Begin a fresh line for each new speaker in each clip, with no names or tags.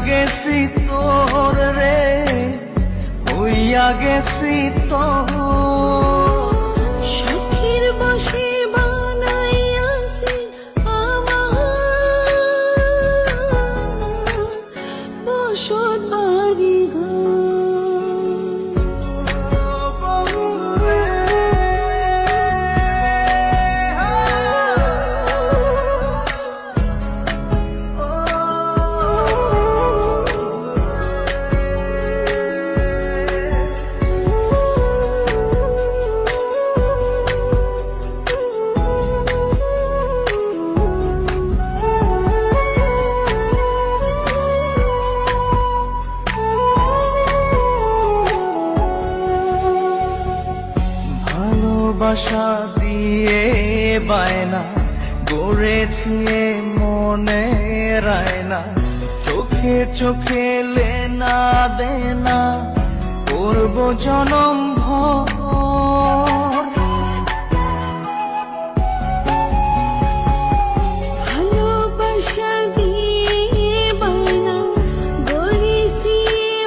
গেছি তোর রে, হইয়া গেছি তোর।
শখের বশে বানাইয়াছি আমার বসত বাড়ি ঘর।
ভালোবাসা দিয়ে বায়না গড়েছি মনে রায়না, চোখে চোখে লেনা দেনা করব জনম ভর।
ভালোবাসা দিয়ে বানা গড়েছি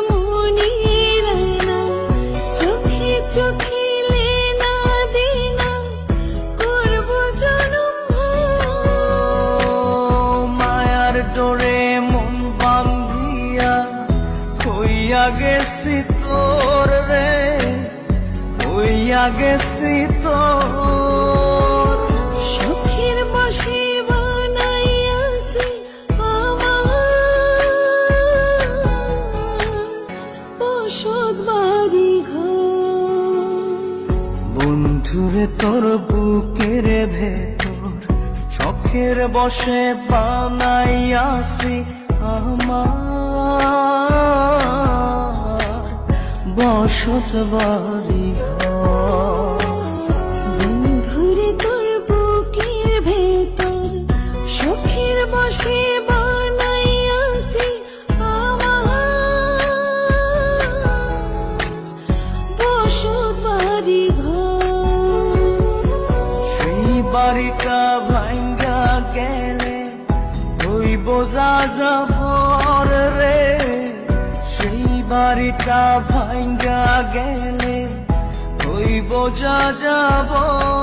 মনে রায়না, চোখে চোখে
ডোরে মন বান্ধিয়া হইয়া গেছি তোর রে, হইয়া গেছি তোর।
শখের বশে বানাইয়াছি আমার বসত বাড়ি ঘর।
বন্ধুরে তোর বুকের ভেতর শখের বশে বানাইয়াছি আমার বসত বাড়ি ঘর।
বন্ধুরে তোর বুকের ভেতর শখের বশে বানাইয়াছি আমার বসত বাড়ি ঘর।
সেই বাড়িটা ভাঙ্গা গেলে হইব যাযাবর রে, সেই বাড়িটা ভাঙ্গা গেলে হইব যাযাবর।